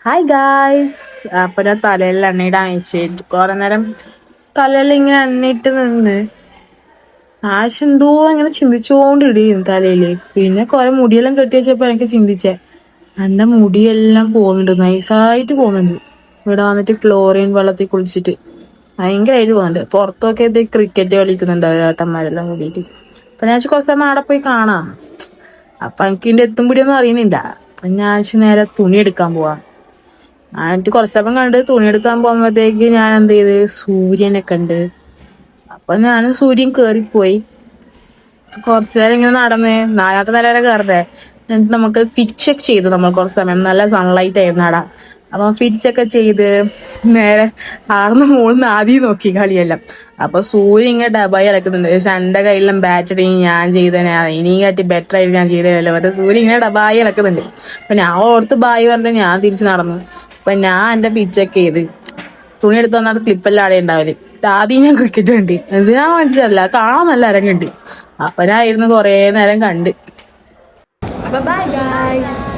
Hi guys. അപ്പൊ ഞാൻ തലയിൽ എണ്ണയിടാൻ വെച്ചിട്ട് കുറെ നേരം തലയിൽ ഇങ്ങനെ എണ്ണയിട്ട് നിന്ന് ആശ എന്തോ ഇങ്ങനെ ചിന്തിച്ചോണ്ടിടിയും തലയില്. പിന്നെ കുറെ മുടിയെല്ലാം കെട്ടി വെച്ചപ്പോ എനിക്ക് ചിന്തിച്ചേ എന്റെ മുടിയെല്ലാം പോകുന്നുണ്ട്, നൈസായിട്ട് പോകുന്നുണ്ട്. ഇവിടെ വന്നിട്ട് ക്ലോറിൻ വെള്ളത്തിൽ കുളിച്ചിട്ട് ഭയങ്കരമായിട്ട് പോകുന്നുണ്ട്. പുറത്തൊക്കെ ഇത് ക്രിക്കറ്റ് കളിക്കുന്നുണ്ട് ഏട്ടന്മാരെല്ലാം കൂടിയിട്ട്. അപ്പൊ ഞാൻ കുറച്ച് സമയം അവിടെ പോയി കാണാം. അപ്പൊ എനിക്ക് ഇതിന്റെ എത്തും പിടിയൊന്നും അറിയുന്നില്ല. അപ്പൊ ഞാൻ നേരെ തുണി എടുക്കാൻ പോവാ. എന്നിട്ട് കുറച്ച് സമയം കണ്ട് തുണി എടുക്കാൻ പോകുമ്പോഴത്തേക്ക് ഞാൻ എന്ത് ചെയ്ത് സൂര്യനെ കണ്ട്. അപ്പൊ ഞാനും സൂര്യൻ കേറിപ്പോയി. കുറച്ചു നേരം ഇങ്ങനെ നടന്ന് നാലാമത്തെ നില വരെ കയറണ്ടേ. എന്നിട്ട് നമുക്ക് ഫിറ്റ് ചെക്ക് ചെയ്തു. നമ്മൾ കുറച്ച് സമയം നല്ല സൺലൈറ്റ് ആയിരുന്നു അവിടെ. അപ്പൊ ഫിറ്റ് ചെക്ക് ചെയ്ത് നേരെ ആർന്ന് മുകളിൽ ആദ്യം നോക്കി കളിയെല്ലാം. അപ്പൊ സൂര്യൻ ഇങ്ങനെ ഡബായി ഇളക്കുന്നുണ്ട്. പക്ഷെ എന്റെ കയ്യിലും ബാറ്ററി ഞാൻ ചെയ്തേനെ ഇനിയും കാട്ടി ബെറ്റർ ആയിട്ട് ഞാൻ ചെയ്തതല്ലോ. മറ്റേ സൂര്യൻ ഇങ്ങനെ ഡബായി ഇളക്കുന്നുണ്ട്. അപ്പൊ ഞാൻ ഓർത്ത് ബായി പറഞ്ഞിട്ട് ഞാൻ തിരിച്ചു നടന്നു. അപ്പൊ ഞാൻ എന്റെ ഫിറ്റ് ചെക്ക് ചെയ്ത് തുണി എടുത്ത് വന്നാൽ ക്ലിപ്പെല്ലാം ആടെ ഉണ്ടാവില്ല. ആദ്യം ഞാൻ ക്രിക്കറ്റ് കണ്ട്, എന്തിനാ വേണ്ടിട്ടല്ല, കാണാൻ നല്ല അരങ്ങുണ്ട്. അപ്പൊ ഞാൻ ഇരുന്ന് കൊറേ നേരം കണ്ട്. അപ്പൊ ബൈ ഗൈസ്.